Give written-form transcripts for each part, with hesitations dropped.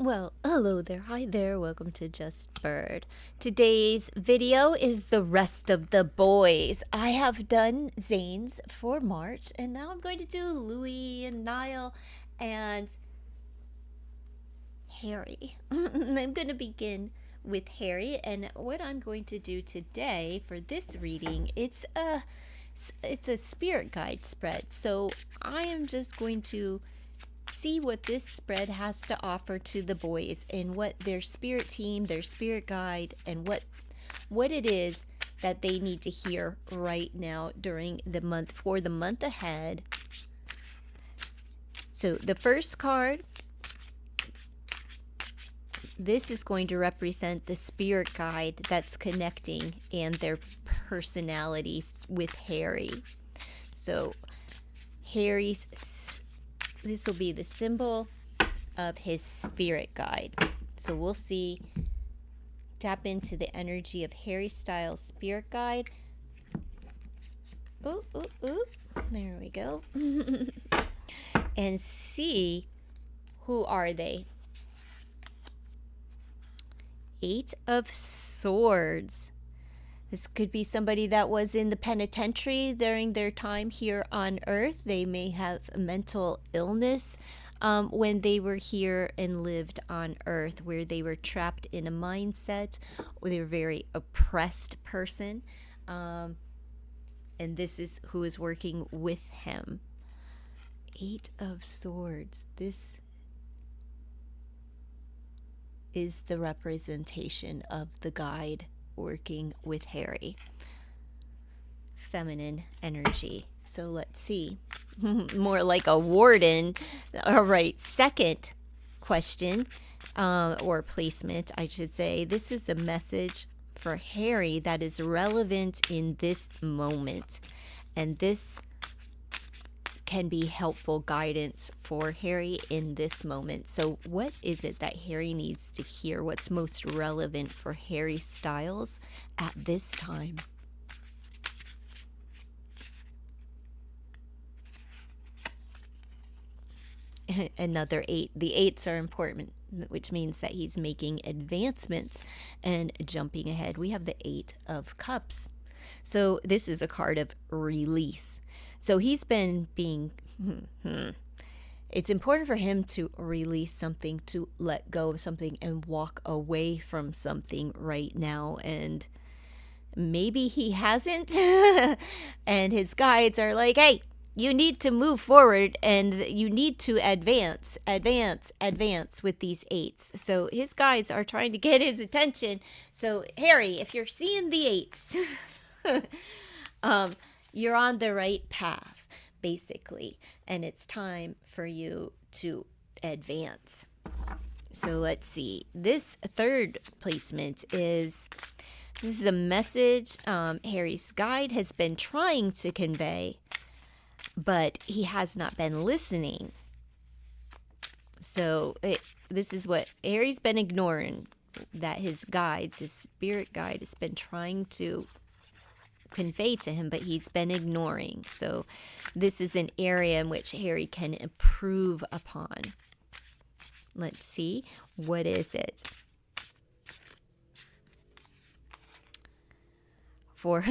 Well, hello there. Hi there. Welcome to Just Bird. Today's video is the rest of the boys. I have done Zane's for March, and now I'm going to do Louis and Niall and Harry. I'm going to begin with Harry, and what I'm going to do today for this reading, it's a spirit guide spread. So I am just going to see what this spread has to offer to the boys and what their spirit team, their spirit guide, and what it is that they need to hear right now during the month, for the month ahead. So the first card, this is going to represent the spirit guide that's connecting and their personality with Harry. So this will be the symbol of his spirit guide. So we'll see, tap into the energy of Harry Styles' spirit guide. Ooh, ooh, ooh. There we go. And see, who are they? 8 of Swords. This could be somebody that was in the penitentiary during their time here on Earth. They may have a mental illness when they were here and lived on Earth, where they were trapped in a mindset, or they were a very oppressed person. And this is who is working with him. 8 of Swords. This is the representation of the guide working with Harry. Feminine energy. So let's see. More like a warden. All right, second question, or placement, I should say. This is a message for Harry that is relevant in this moment. And this can be helpful guidance for Harry in this moment. So what is it that Harry needs to hear? What's most relevant for Harry Styles at this time? Another 8. The 8s are important, which means that he's making advancements and jumping ahead. We have the 8 of Cups. So this is a card of release. So he's been being, it's important for him to release something, to let go of something and walk away from something right now. And maybe he hasn't. And his guides are like, hey, you need to move forward and you need to advance with these 8s. So his guides are trying to get his attention. So Harry, if you're seeing the 8s, you're on the right path, basically, and it's time for you to advance. So let's see. This third placement this is a message Harry's guide has been trying to convey, but he has not been listening. So this is what Harry's been ignoring, that his spirit guide has been trying to convey to him, but he's been ignoring. So this is an area in which Harry can improve upon. Let's see, what is it? For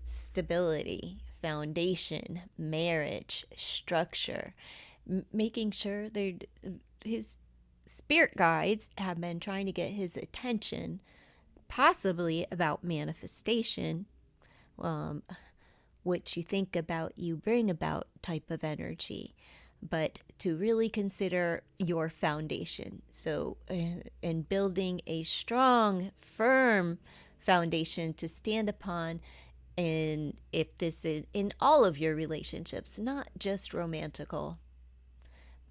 stability, foundation, marriage, structure, making sure his spirit guides have been trying to get his attention, possibly about manifestation, what you think about, you bring about type of energy, but to really consider your foundation. So, and building a strong, firm foundation to stand upon, and if this is in all of your relationships, not just romantical,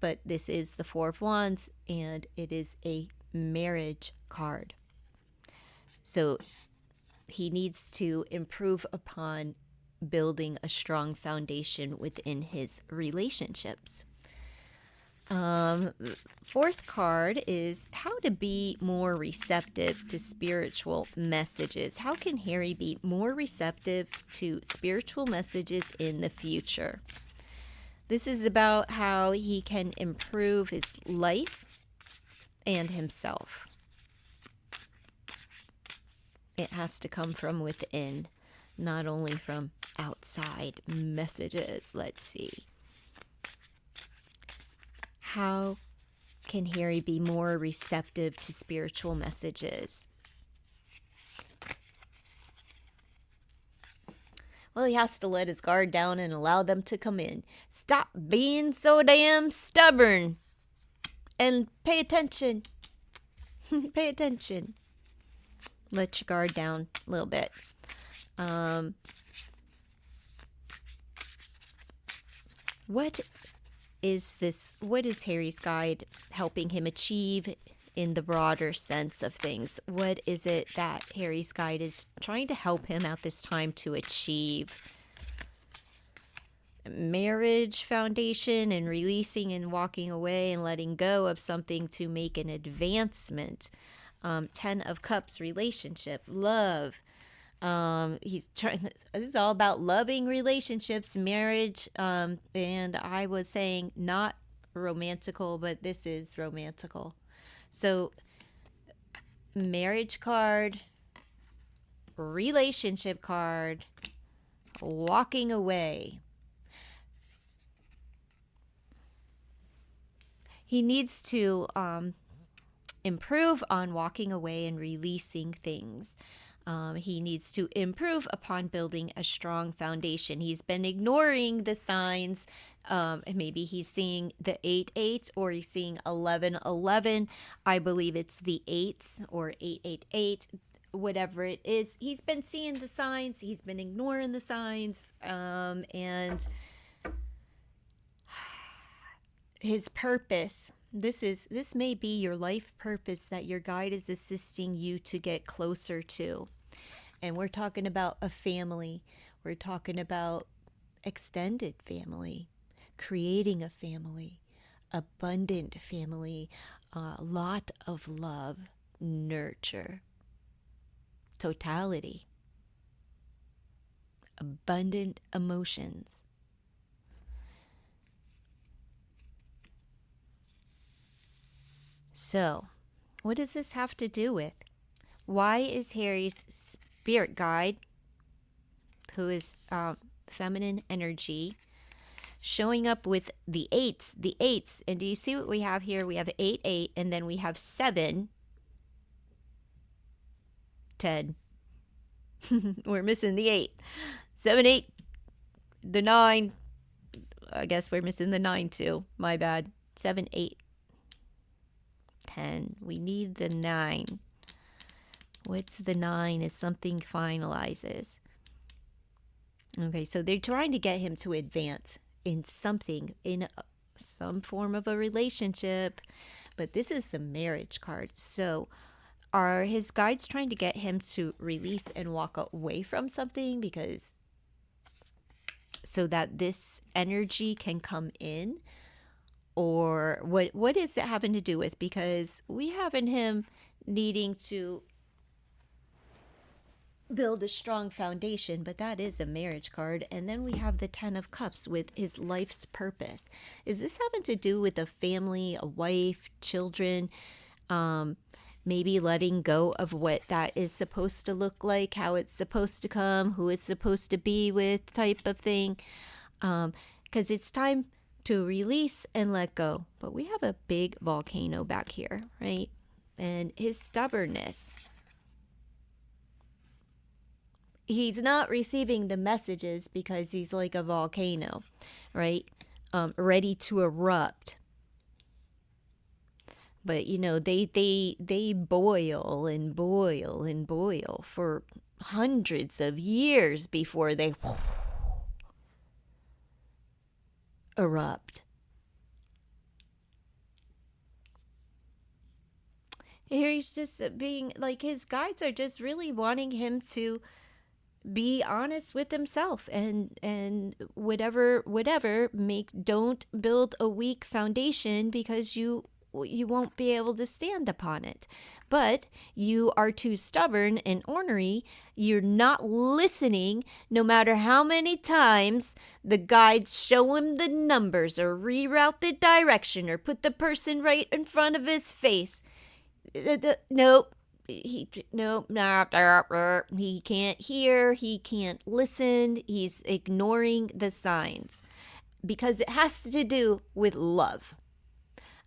but this is the 4 of Wands, and it is a marriage card. So he needs to improve upon building a strong foundation within his relationships. Fourth card is how to be more receptive to spiritual messages. How can Harry be more receptive to spiritual messages in the future? This is about how he can improve his life and himself. It has to come from within, not only from outside messages. Let's see. How can Harry be more receptive to spiritual messages? Well, he has to let his guard down and allow them to come in. Stop being so damn stubborn. And pay attention. Pay attention. Let your guard down a little bit. What is Harry's guide helping him achieve in the broader sense of things? What is it that Harry's guide is trying to help him at this time to achieve? Marriage foundation and releasing and walking away and letting go of something to make an advancement. 10 of Cups, relationship, love. He's trying. This is all about loving relationships, marriage, and I was saying not romantical, but this is romantical. So, marriage card, relationship card, walking away. He needs to improve on walking away and releasing things. He needs to improve upon building a strong foundation. He's been ignoring the signs. Maybe he's seeing the 8-8 or he's seeing 11-11. I believe it's the 8s or 8-8-8, whatever it is. He's been seeing the signs. He's been ignoring the signs. And his purpose. This may be your life purpose that your guide is assisting you to get closer to. And we're talking about a family. We're talking about extended family, creating a family, abundant family, a lot of love, nurture, totality, abundant emotions. So, what does this have to do with? Why is Harry's spirit guide, who is feminine energy, showing up with the 8s? The 8s, and do you see what we have here? We have 8-8, and then we have 7-10. We're missing the 8. 7-8, the 9. I guess we're missing the 9 too. My bad. 7-8. 10. We need the 9. What's the 9 as something finalizes? Okay, so they're trying to get him to advance in something, in some form of a relationship. But this is the marriage card. So are his guides trying to get him to release and walk away from something because so that this energy can come in? Or what is it having to do with? Because we have in him needing to build a strong foundation, but that is a marriage card. And then we have the 10 of Cups with his life's purpose. Is this having to do with a family, a wife, children, maybe letting go of what that is supposed to look like, how it's supposed to come, who it's supposed to be with type of thing? Because it's time to release and let go. But we have a big volcano back here, right? And his stubbornness. He's not receiving the messages because he's like a volcano, right? Ready to erupt. But you know, they boil and boil and boil for hundreds of years before they erupt. Here he's just being like, his guides are just really wanting him to be honest with himself and whatever don't build a weak foundation because you won't be able to stand upon it. But you are too stubborn and ornery. You're not listening no matter how many times the guides show him the numbers or reroute the direction or put the person right in front of his face. Nope. Nope. He can't hear. He can't listen. He's ignoring the signs because it has to do with love.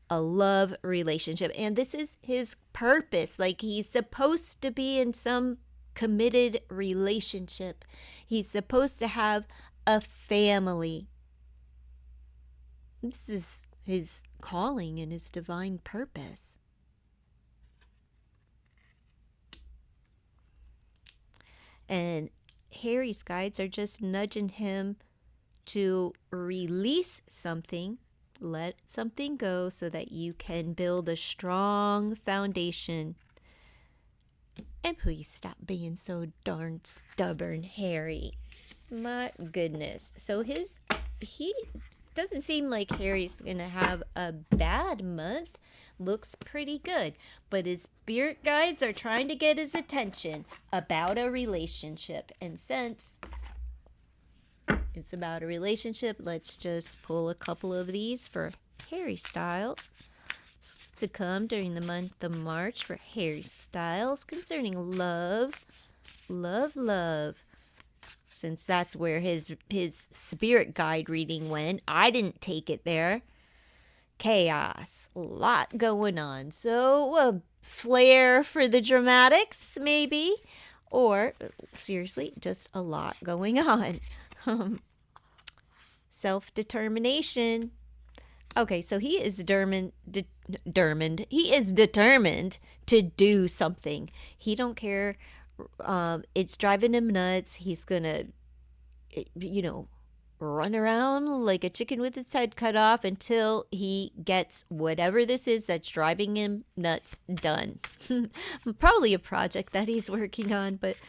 A love relationship. And this is his purpose. Like, he's supposed to be in some committed relationship. He's supposed to have a family. This is his calling and his divine purpose. And Harry's guides are just nudging him to release something, let something go so that you can build a strong foundation. And please stop being so darn stubborn, Harry. My goodness. So he doesn't seem like Harry's gonna have a bad month. Looks pretty good. But his spirit guides are trying to get his attention about a relationship. And since it's about a relationship, let's just pull a couple of these for Harry Styles to come during the month of March for Harry Styles concerning love. Love. Since that's where his spirit guide reading went. I didn't take it there. Chaos. A lot going on. So a flair for the dramatics, maybe. Or, seriously, just a lot going on. Self-determination. Okay, so he is determined. He is determined to do something. He don't care. It's driving him nuts. He's gonna, run around like a chicken with its head cut off until he gets whatever this is that's driving him nuts done. Probably a project that he's working on, but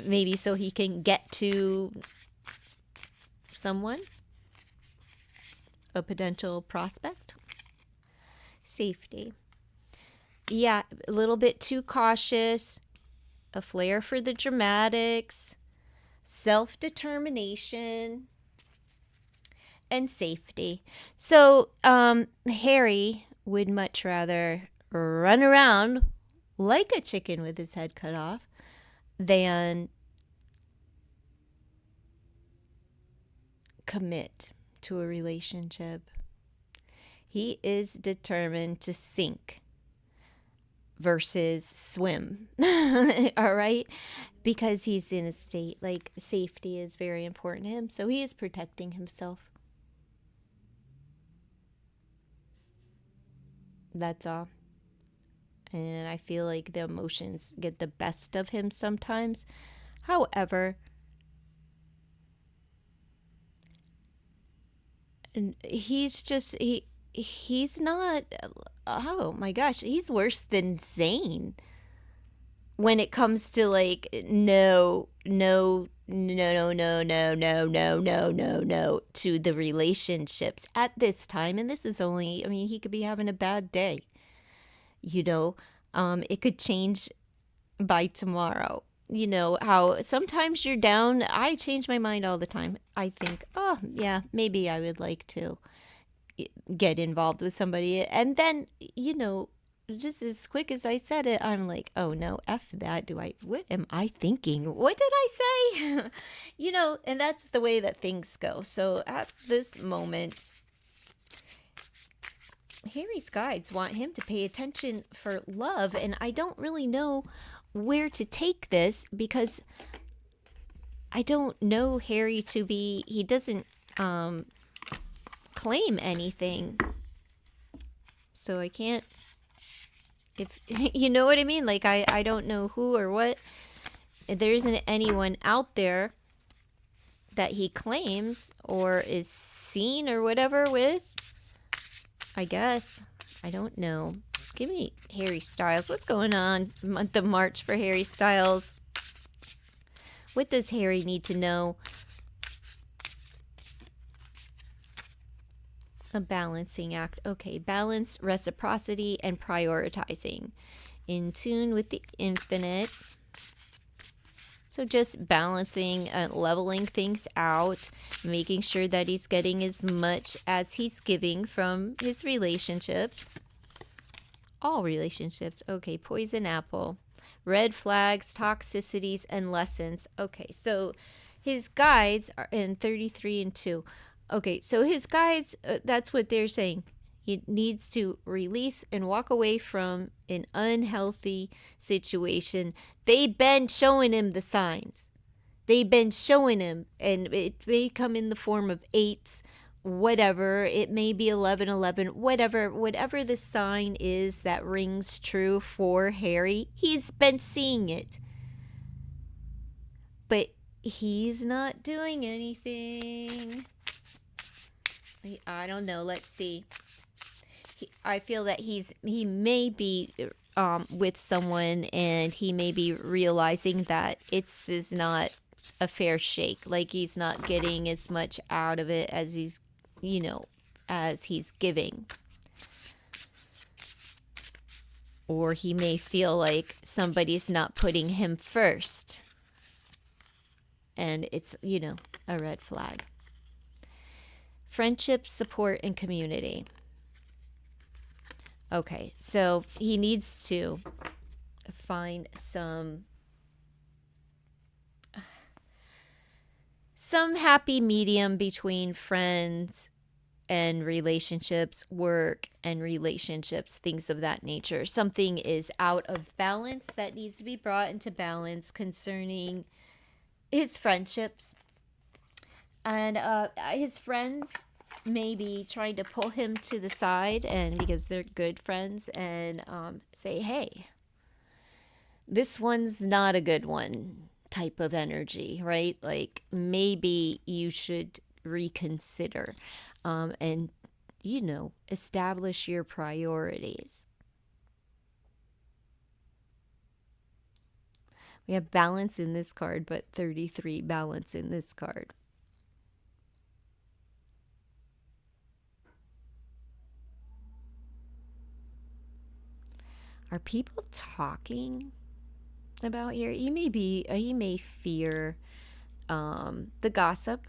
maybe so he can get to someone, a potential prospect. Safety. Yeah, a little bit too cautious, a flair for the dramatics, self-determination, and safety. So Harry would much rather run around like a chicken with his head cut off than commit to a relationship. He is determined to sink versus swim. All right? Because he's in a state like safety is very important to him. So he is protecting himself. That's all. And I feel like the emotions get the best of him sometimes. However, he's not, oh my gosh, he's worse than Zayn when it comes to like no to the relationships at this time. And this is only, he could be having a bad day, it could change by tomorrow. How sometimes you're down. I change my mind all the time. I think, oh yeah, maybe I would like to get involved with somebody, and then just as quick as I said it, I'm like, oh no, F that. What am I thinking? What did I say? And that's the way that things go. So at this moment, Harry's guides want him to pay attention for love, and I don't really know where to take this because I don't know Harry to be, he doesn't claim anything. So I can't, if you know what I mean? Like I don't know who or what. There isn't anyone out there that he claims or is seen or whatever with. I guess. I don't know. Give me Harry Styles. What's going on month of March for Harry Styles? What does Harry need to know? A balancing act. Okay, balance, reciprocity, and prioritizing. In tune with the infinite. So just balancing, leveling things out, making sure that he's getting as much as he's giving from his relationships. All relationships. Okay, poison apple. Red flags, toxicities, and lessons. Okay, so his guides are in 33 and 2. Okay, so his guides, that's what they're saying. He needs to release and walk away from an unhealthy situation. They've been showing him the signs. They've been showing him, and it may come in the form of eights, whatever. It may be 1111, whatever the sign is that rings true for Harry. He's been seeing it, but he's not doing anything. I don't know. Let's see. I feel that he may be with someone, and he may be realizing that it's is not a fair shake. Like he's not getting as much out of it as he's, as he's giving. Or he may feel like somebody's not putting him first, and it's, a red flag. Friendship, support, and community. Okay, so he needs to find some happy medium between friends and relationships, work and relationships, things of that nature. Something is out of balance that needs to be brought into balance concerning his friendships. And his friends may be trying to pull him to the side, and because they're good friends, and say, hey, this one's not a good one type of energy, right? Like maybe you should reconsider and, establish your priorities. We have balance in this card, but 33 balance in this card. Are people talking about here? He may fear the gossip.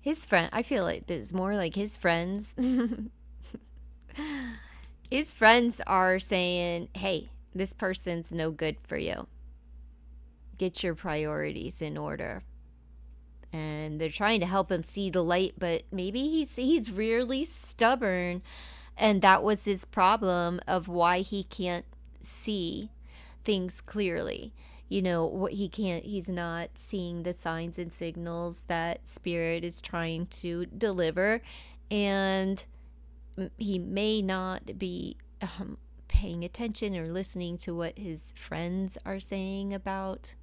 His friend, I feel like this is more like his friends. His friends are saying, hey, this person's no good for you. Get your priorities in order. And they're trying to help him see the light, but maybe he's really stubborn, and that was his problem of why he can't see things clearly. What he's not seeing the signs and signals that spirit is trying to deliver, and he may not be paying attention or listening to what his friends are saying about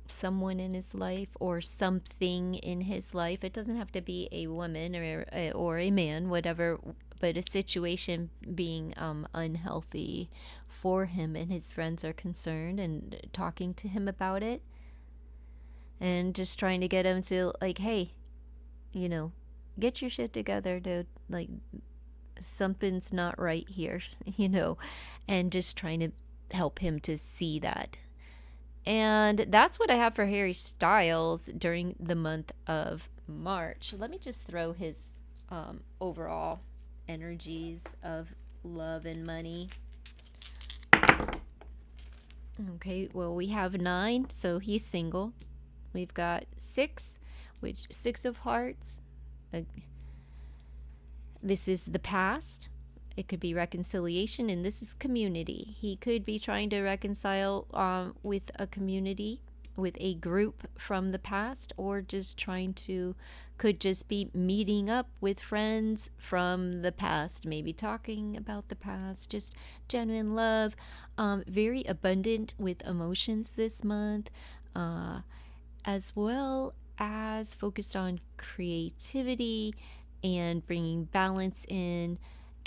someone in his life or something in his life. It doesn't have to be a woman or a man, whatever, but a situation being unhealthy for him, and his friends are concerned and talking to him about it, and just trying to get him to, like, hey, get your shit together, dude. Like, something's not right here, and just trying to help him to see that. And that's what I have for Harry Styles during the month of March. Let me just throw his overall energies of love and money. Okay, well, we have 9, so he's single. We've got 6, which 6 of hearts. This is the past. It could be reconciliation, and this is community. He could be trying to reconcile with a community, with a group from the past, or just could just be meeting up with friends from the past, maybe talking about the past, just genuine love. Very abundant with emotions this month, as well as focused on creativity and bringing balance in,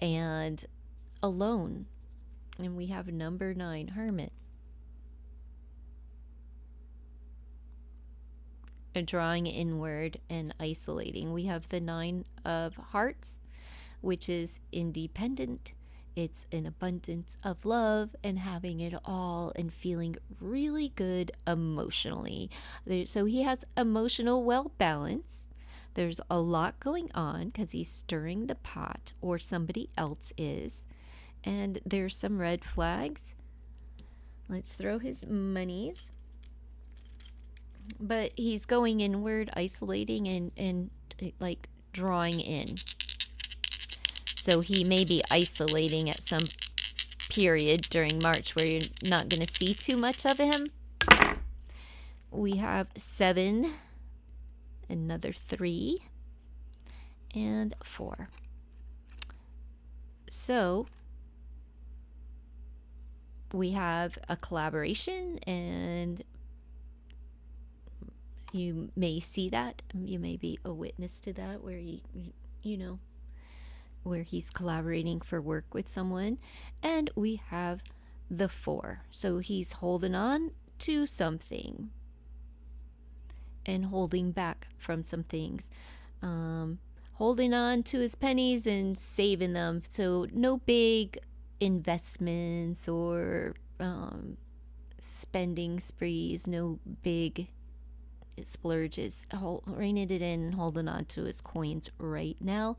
and alone. And we have number 9, Hermit. Drawing inward and isolating. We have the 9 of hearts, which is independent It's an abundance of love and having it all and feeling really good emotionally. So he has emotional well balance. There's a lot going on because he's stirring the pot, or somebody else is. And there's some red flags. Let's throw his monies. But he's going inward, isolating, and like drawing in. So he may be isolating at some period during March where you're not going to see too much of him. We have 7, another 3, and 4. So we have a collaboration, and you may see that. You may be a witness to that, where you know, where he's collaborating for work with someone. And we have the 4. So he's holding on to something and holding back from some things. Holding on to his pennies and saving them. So no big investments or spending sprees, no big splurges. Reining it in and holding on to his coins right now.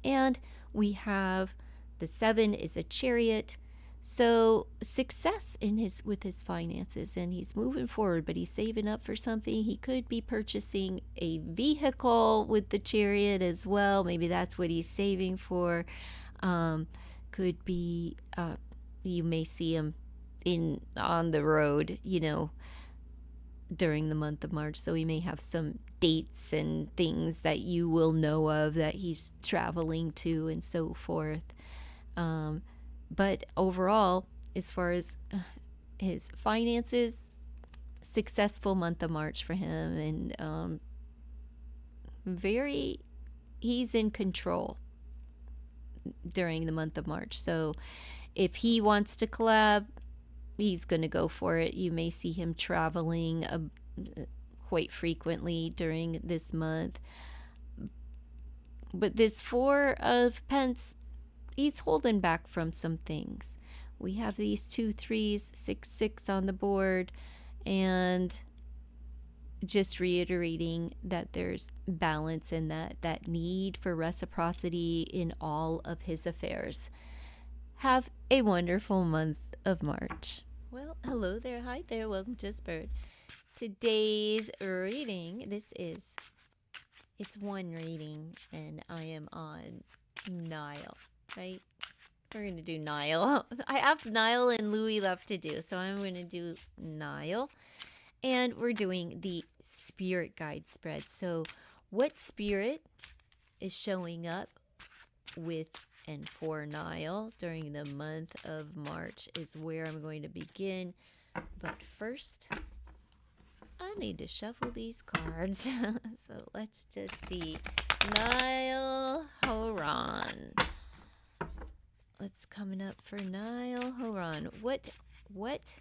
And we have the 7 is a Chariot. So success with his finances, and he's moving forward, but he's saving up for something. He could be purchasing a vehicle with the Chariot as well. Maybe that's what he's saving for. Could be you may see him on the road, during the month of March. So he may have some dates and things that you will know of that he's traveling to and so forth. But overall, as far as his finances, successful month of March for him, and he's in control during the month of March. So if he wants to collab, he's going to go for it. You may see him traveling quite frequently during this month. But this 4 of Pence, he's holding back from some things. We have these 2 3s, 6 6 on the board, and just reiterating that there's balance in that need for reciprocity in all of his affairs. Have a wonderful month of March. Well, hello there. Hi there. Welcome to Bird. Today's reading, it's one reading, and I am on Nile, right? We're going to do Nile. I have Nile and Louis left to do, so I'm going to do Nile. And we're doing the spirit guide spread. So what spirit is showing up with and for Nile during the month of March is where I'm going to begin. But first, I need to shuffle these cards. So let's just see. Nile Horan. What's coming up for Nile Horan? What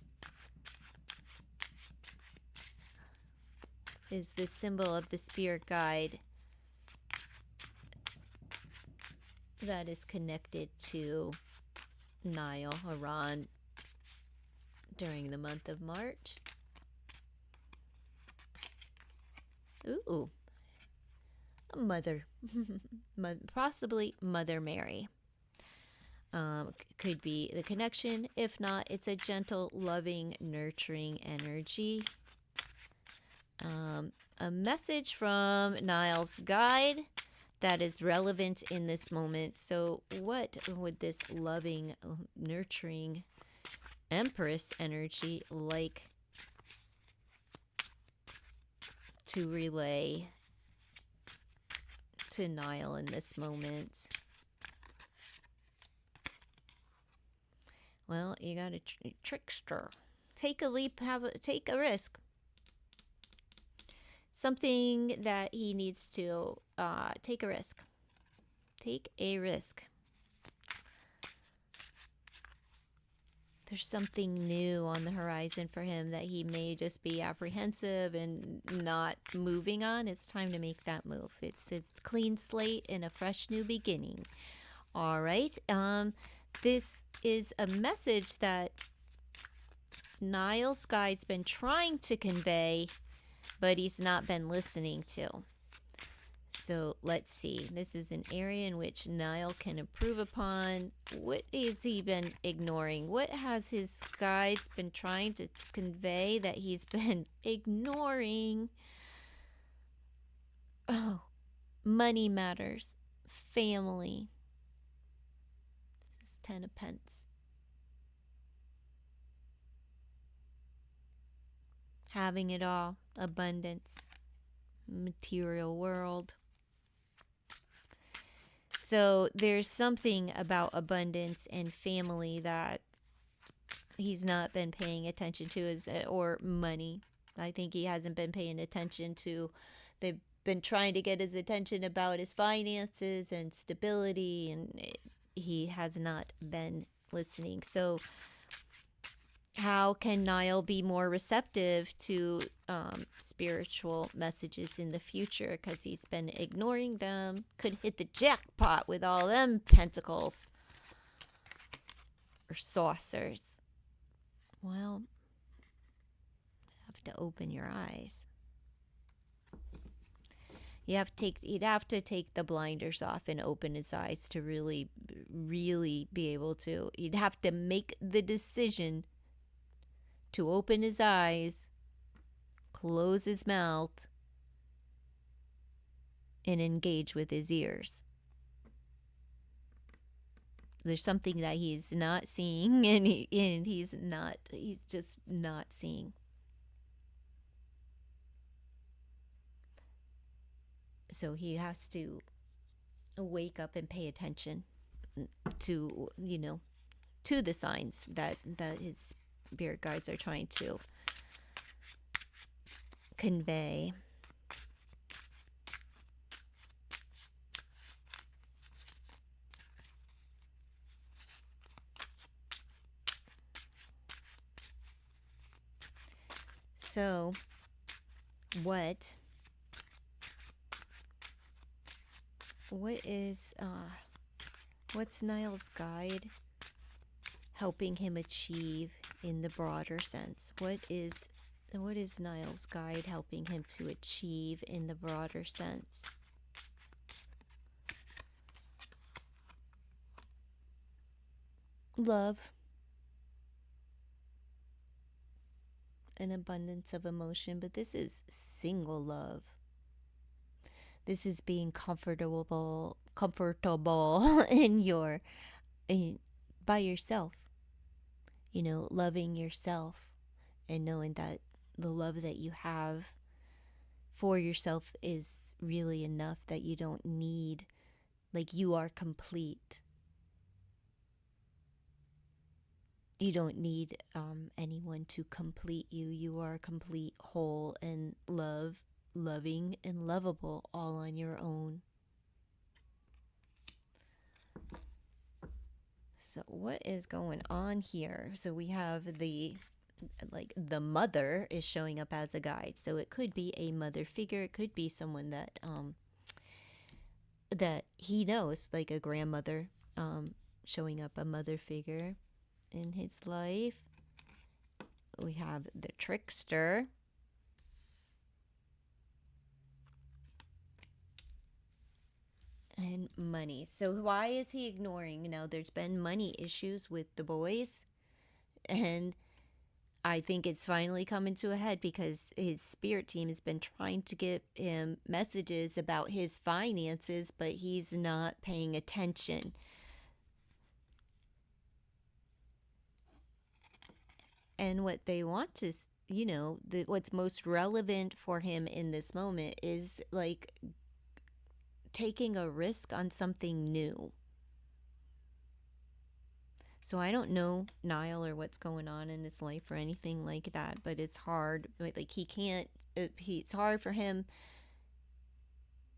is the symbol of the spirit guide that is connected to Nile Horan during the month of March? Ooh, a mother, possibly Mother Mary. Could be the connection. If not, it's a gentle, loving, nurturing energy. A message from Niall's guide that is relevant in this moment. So what would this loving, nurturing Empress energy like to relay to Niall in this moment? Well, you got a trickster. Take a leap, take a risk. Something that he needs to take a risk. Take a risk. There's something new on the horizon for him that he may just be apprehensive and not moving on. It's time to make that move. It's a clean slate and a fresh new beginning. All right. This is a message that Niall's guide's been trying to convey, but he's not been listening to. So let's see. This is an area in which Niall can improve upon. What has he been ignoring? What has his guides been trying to convey that he's been ignoring? Oh, money matters. Family. This is 10 of Pence. Having it all. Abundance. Material world. So there's something about abundance and family that he's not been paying attention to, or money. I think he hasn't been paying attention to. They've been trying to get his attention about his finances and stability, and he has not been listening. So how can Niall be more receptive to spiritual messages in the future? Because he's been ignoring them. Could hit the jackpot with all them pentacles or saucers. Well, you have to open your eyes. You'd have to take the blinders off and open his eyes to really, really be able to. You'd have to make the decision to open his eyes, close his mouth, and engage with his ears. There's something that he's not seeing, and he's just not seeing. So he has to wake up and pay attention to, to the signs that his spirit guides are trying to convey. So what's Niall's guide helping him achieve in the broader sense? What is Niall's guide helping him to achieve in the broader sense? Love. An abundance of emotion, but this is single love. This is being comfortable by yourself. Loving yourself and knowing that the love that you have for yourself is really enough, that you don't need, you are complete. You don't need anyone to complete you. You are complete, whole, and loving, and lovable all on your own. So what is going on here? So we have the mother is showing up as a guide. So it could be a mother figure. It could be someone that he knows, like a grandmother, showing up, a mother figure in his life. We have the trickster. And money. So why is he ignoring? There's been money issues with the boys, and I think it's finally coming to a head because his spirit team has been trying to give him messages about his finances, but he's not paying attention. And what they want to, what's most relevant for him in this moment is taking a risk on something new. So I don't know Niall or what's going on in his life or anything like that, but it's hard. He can't, it's hard for him.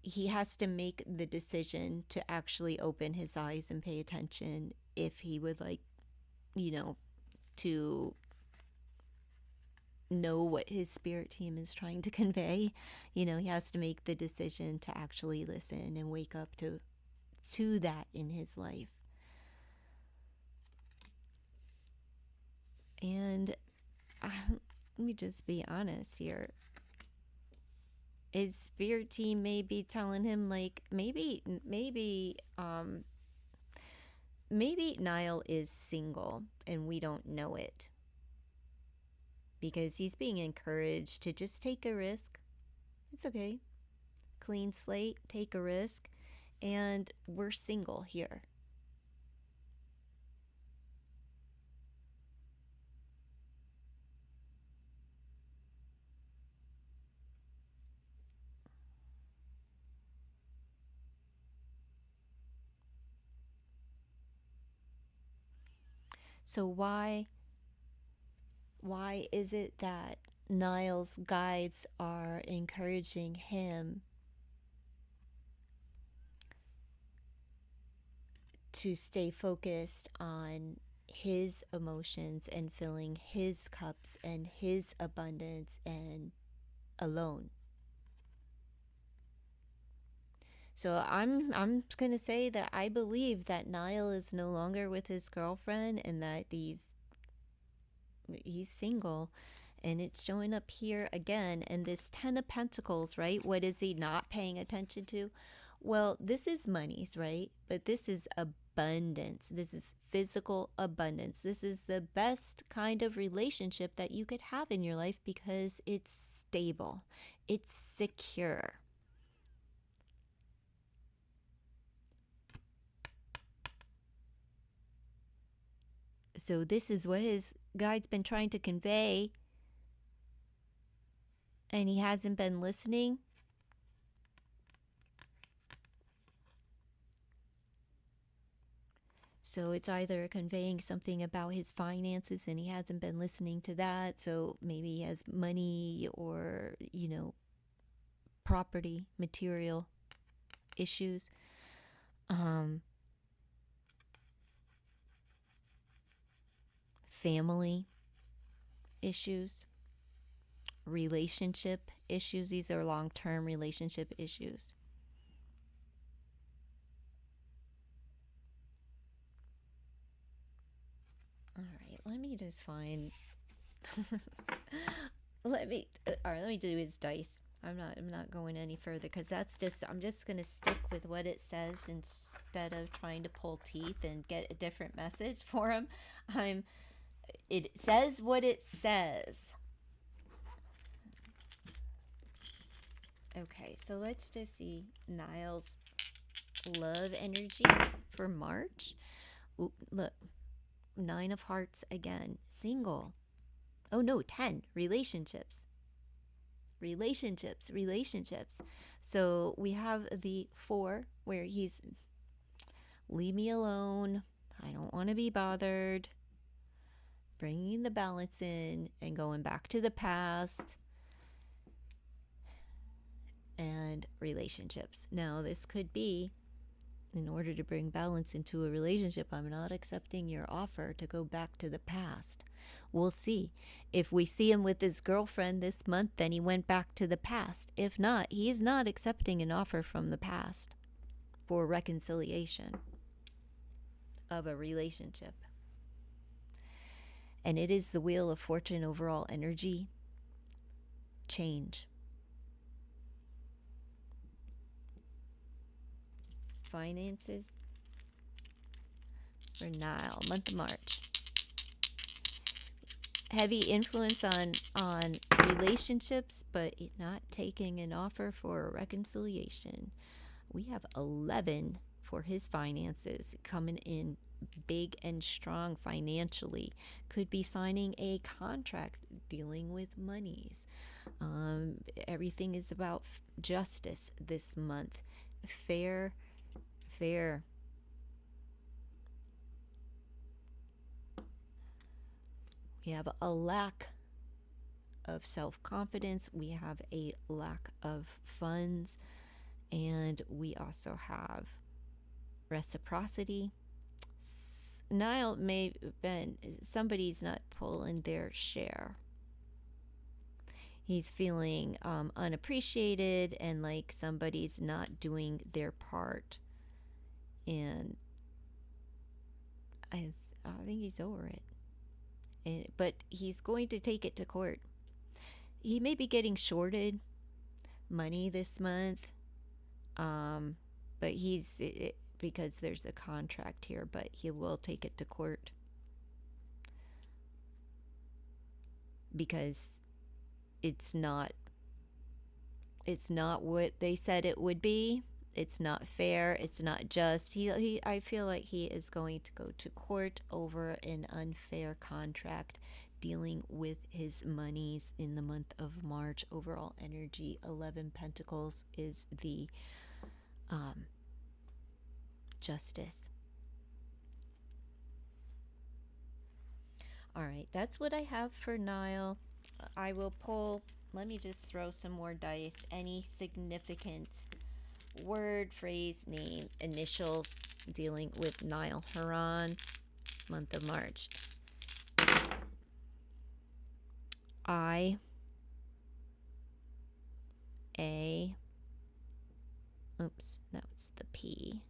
He has to make the decision to actually open his eyes and pay attention if he would to know what his spirit team is trying to convey. He has to make the decision to actually listen and wake up to that in his life. And let me just be honest here. His spirit team may be telling him, like, maybe Niall is single and we don't know it, because he's being encouraged to just take a risk. It's okay. Clean slate, take a risk, and we're single here. So why is it that Niall's guides are encouraging him to stay focused on his emotions and filling his cups and his abundance and alone? So I'm going to say that I believe that Niall is no longer with his girlfriend and that he's single, and it's showing up here again. And this 10 of Pentacles, right? What is he not paying attention to? Well, this is monies, right? But this is abundance. This is physical abundance. This is the best kind of relationship that you could have in your life because it's stable, it's secure. So this is what his guide's been trying to convey, and he hasn't been listening. So it's either conveying something about his finances and he hasn't been listening to that. So maybe he has money or, property, material issues. Family issues, relationship issues. These are long-term relationship issues. All right, let me just find. Let me do his dice. I'm not going any further because I'm just going to stick with what it says instead of trying to pull teeth and get a different message for him. It says what it says. Okay, so let's just see Niall's love energy for March. Ooh, look, 9 of Hearts again, single. Oh no, 10, relationships. So we have the 4 where he's, leave me alone, I don't want to be bothered, bringing the balance in and going back to the past, and relationships. Now this could be, in order to bring balance into a relationship, I'm not accepting your offer to go back to the past. We'll see. If we see him with his girlfriend this month, then he went back to the past. If not, he is not accepting an offer from the past for reconciliation of a relationship. And it is the Wheel of Fortune overall energy. Change. Finances for Nile, month of March. Heavy influence on relationships, but not taking an offer for a reconciliation. We have 11 for his finances, coming in big and strong financially. Could be signing a contract dealing with monies. Everything is about justice this month. Fair. We have a lack of self-confidence. We have a lack of funds. And we also have reciprocity. Niall may have been, somebody's not pulling their share. He's feeling unappreciated and like somebody's not doing their part. And I think he's over it. but he's going to take it to court. He may be getting shorted money this month, but because there's a contract here, but he will take it to court because it's not what they said it would be. It's not fair. It's not just. I feel like he is going to go to court over an unfair contract dealing with his monies in the month of March. Overall energy, 11 Pentacles is the justice. All right, that's what I have for Niall. I will pull, let me just throw some more dice. Any significant word, phrase, name, initials dealing with Nile Horan, month of March. I, A, oops, that was the P.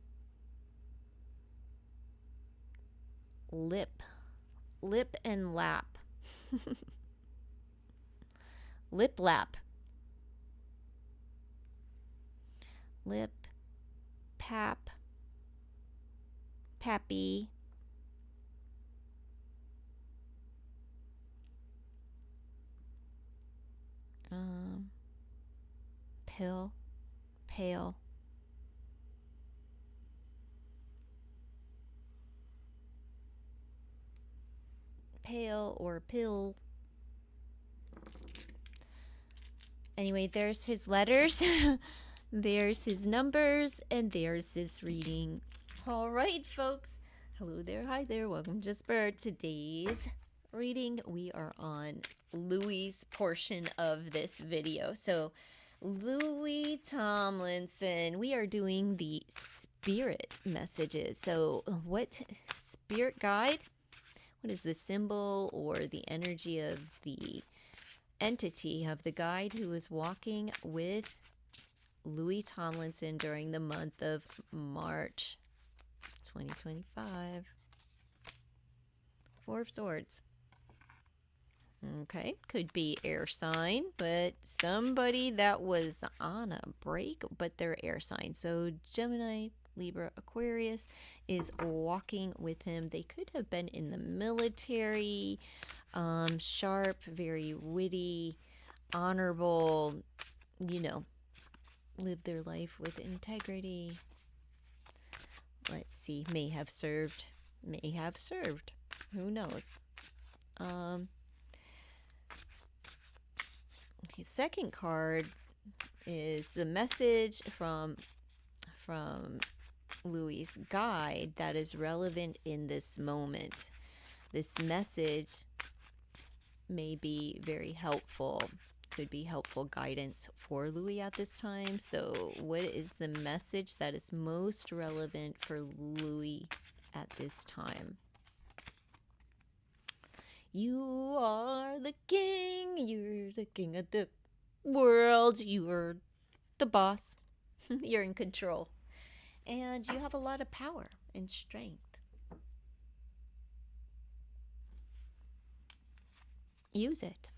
Lip and lap. Lip lap. Lip, pap, pappy, pill, pale, pale or pill. Anyway, there's his letters. There's his numbers, and there's his reading. All right, folks. Hello there, hi there. Welcome to Spur. Today's reading, we are on Louis' portion of this video. So, Louis Tomlinson, we are doing the spirit messages. So, what spirit guide? What is the symbol or the energy of the entity of the guide who is walking with Louis Tomlinson during the month of March 2025? Four of Swords. Okay, could be air sign, but somebody that was on a break, but they're air sign. So Gemini, Libra, Aquarius is walking with him. They could have been in the military, sharp, very witty, honorable, live their life with integrity. Let's see, may have served. Who knows? The second card is the message from Louis' guide that is relevant in this moment. This message may be very helpful. Could be helpful guidance for Louis at this time. So what is the message that is most relevant for Louis at this time? You are the king. You're the king of the world. You're the boss. You're in control. And you have a lot of power and strength. Use it.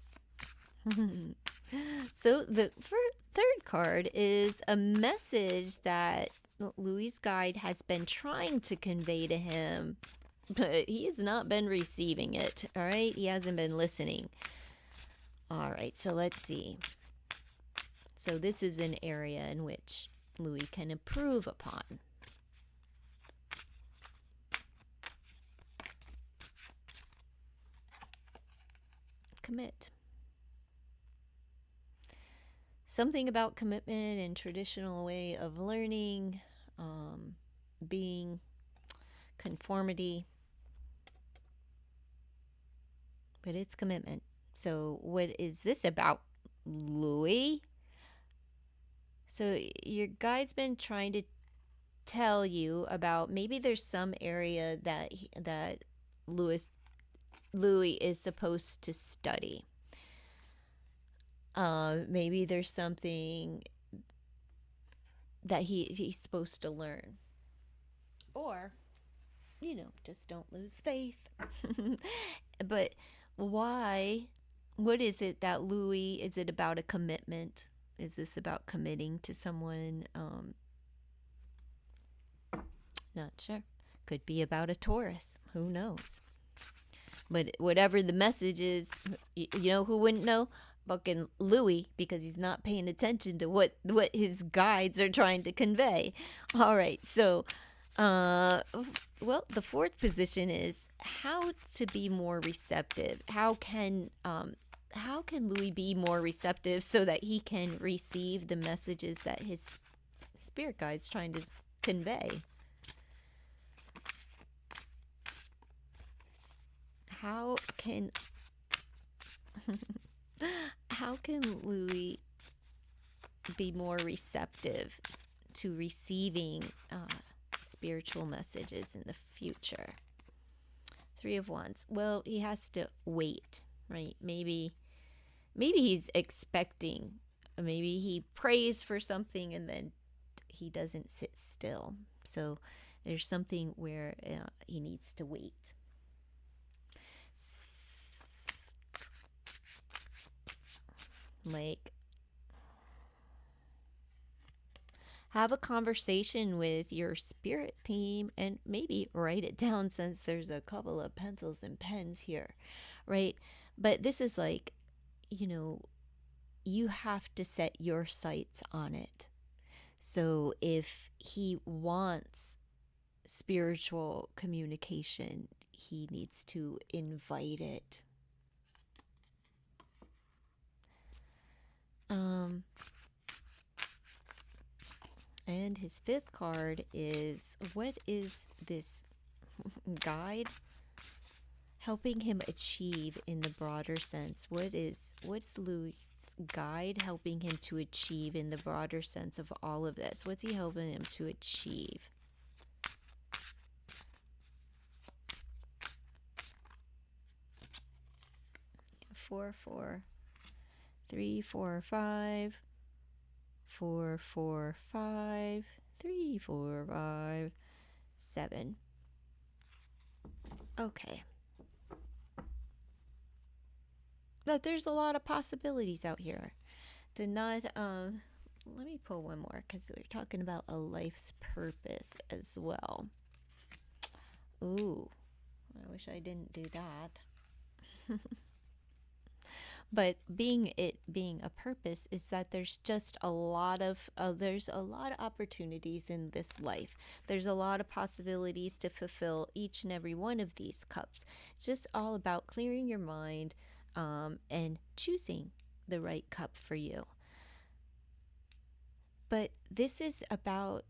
So the third card is a message that Louis' guide has been trying to convey to him, but he has not been receiving it. All right, he hasn't been listening. All right, so let's see. So this is an area in which Louis can improve upon. Commit. Something about commitment and traditional way of learning, being conformity, but it's commitment. So what is this about, Louis? So your guide's been trying to tell you about, maybe there's some area that Louis is supposed to study. Maybe there's something that he's supposed to learn. Or, just don't lose faith. But why? What is it that Louis? Is it about a commitment? Is this about committing to someone? Not sure. Could be about a Taurus. Who knows? But whatever the message is, you know who wouldn't know? Fucking Louis, because he's not paying attention to what his guides are trying to convey. All right, so, well, the fourth position is how to be more receptive. How can Louis be more receptive so that he can receive the messages that his spirit guide's trying to convey? How can how can Louis be more receptive to receiving spiritual messages in the future? Three of Wands. Well, he has to wait, right? Maybe he's expecting. Maybe he prays for something and then he doesn't sit still. So there's something where he needs to wait. Like, have a conversation with your spirit team and maybe write it down, since there's a couple of pencils and pens here, right? But this is like, you have to set your sights on it. So if he wants spiritual communication, he needs to invite it. And his fifth card is, what is this guide helping him achieve in the broader sense? What's Louis' guide helping him to achieve in the broader sense of all of this? What's he helping him to achieve? Four, 3, 4, 5. 4, 4, 5. 3, 4, 5. 7. Okay. But there's a lot of possibilities out here. To not, let me pull one more, because we're talking about a life's purpose as well. Ooh, I wish I didn't do that. But being a purpose is that there's just a lot of opportunities in this life. There's a lot of possibilities to fulfill each and every one of these cups. It's just all about clearing your mind and choosing the right cup for you. But this is about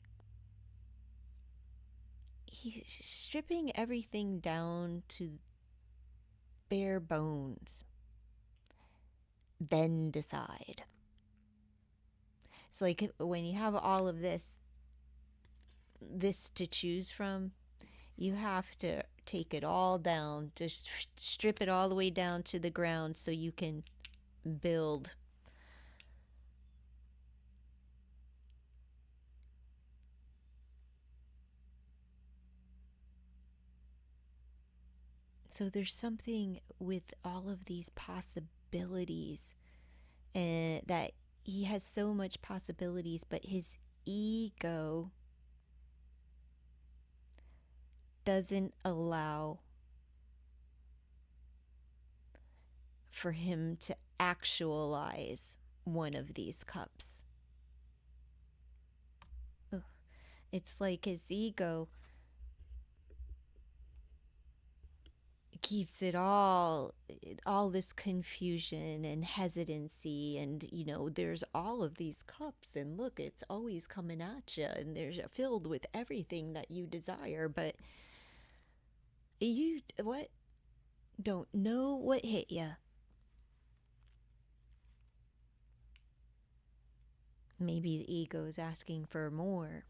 he's stripping everything down to bare bones. Then decide. It's like when you have all of this to choose from, you have to take it all down, just strip it all the way down to the ground so you can build. So there's something with all of these possibilities, and that he has so much possibilities, but his ego doesn't allow for him to actualize one of these cups. Ugh. It's like his ego keeps it all this confusion and hesitancy, and there's all of these cups, and look, it's always coming at you, and they're filled with everything that you desire, but you don't know what hit you. Maybe the ego is asking for more,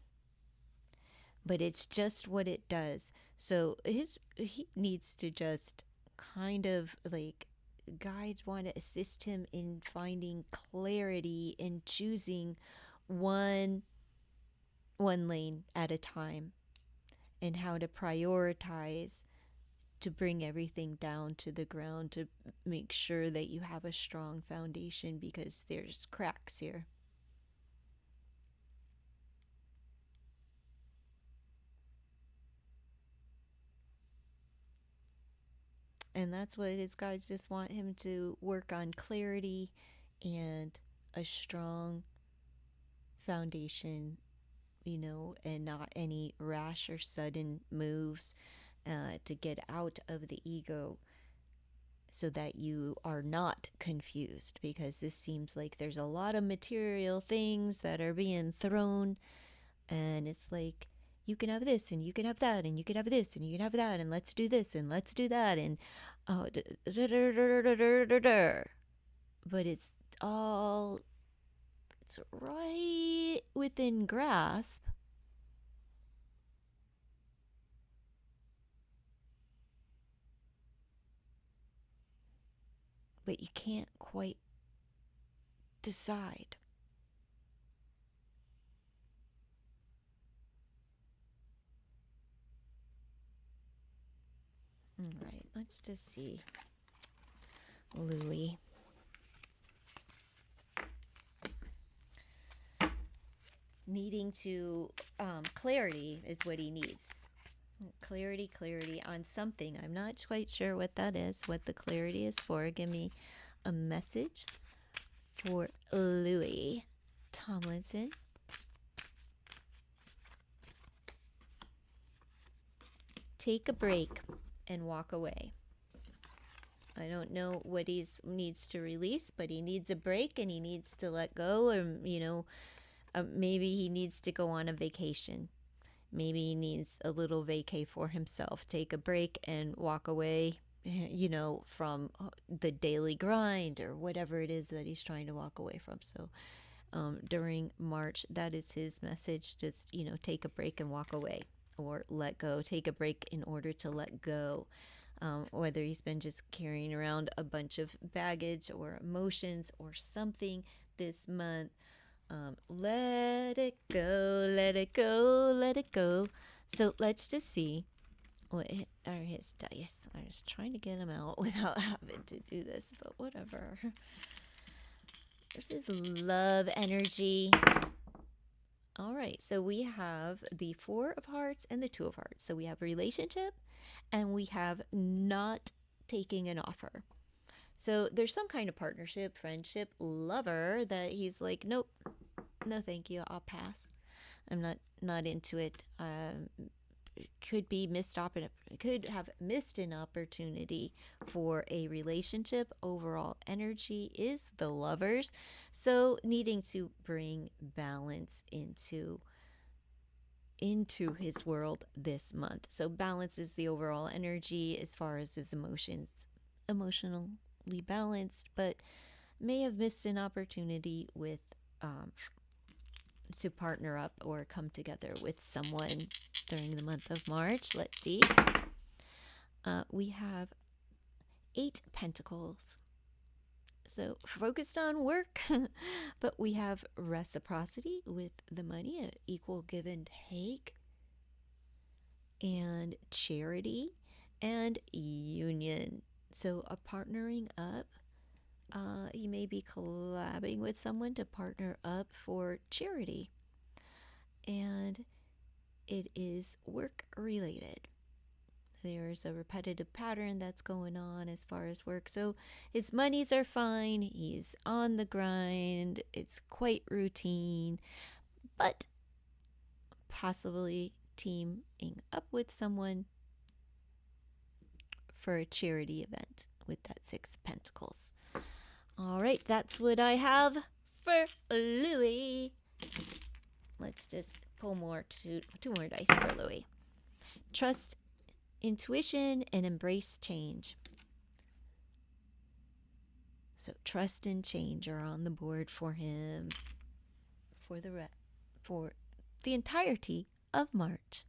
but it's just what it does. So he needs to just kind of like, guides want to assist him in finding clarity in choosing one lane at a time, and how to prioritize to bring everything down to the ground to make sure that you have a strong foundation because there's cracks here. And that's what his guides just want him to work on: clarity and a strong foundation, and not any rash or sudden moves to get out of the ego so that you are not confused, because this seems like there's a lot of material things that are being thrown, and it's like, you can have this and you can have that and you can have this and you can have that and let's do this and let's do that and but it's right within grasp, but you can't quite decide. All right, let's just see. Louis. Needing to, clarity is what he needs. Clarity on something. I'm not quite sure what that is, what the clarity is for. Give me a message for Louis Tomlinson. Take a break and walk away. I don't know what he needs to release, but he needs a break and he needs to let go, or, maybe he needs to go on a vacation. Maybe he needs a little vacay for himself. Take a break and walk away, from the daily grind or whatever it is that he's trying to walk away from. So during March, that is his message. Just, take a break and walk away, or let go. Take a break in order to let go. Whether he's been just carrying around a bunch of baggage or emotions or something this month, let it go, let it go, let it go. So let's just see what are his dice. I was trying to get him out without having to do this, but whatever. There's his love energy. All right, so we have the 4 of Hearts and the 2 of Hearts. So we have relationship and we have not taking an offer. So there's some kind of partnership, friendship, lover that he's like, nope, no thank you, I'll pass. I'm not into it. Could have missed an opportunity for a relationship. Overall energy is the Lovers. So needing to bring balance into his world this month. So balance is the overall energy as far as his emotions, emotionally balanced, but may have missed an opportunity with to partner up or come together with someone during the month of March. Let's see. We have 8 Pentacles. So focused on work, but we have reciprocity with the money, equal give and take, and charity and union. So a partnering up. You may be collabing with someone to partner up for charity. And it is work related. There's a repetitive pattern that's going on as far as work. So his monies are fine. He's on the grind. It's quite routine. But possibly teaming up with someone for a charity event with that 6 of Pentacles. All right, that's what I have for Louis. Let's just pull two more dice for Louis. Trust intuition and embrace change. So trust and change are on the board for him for the entirety of March.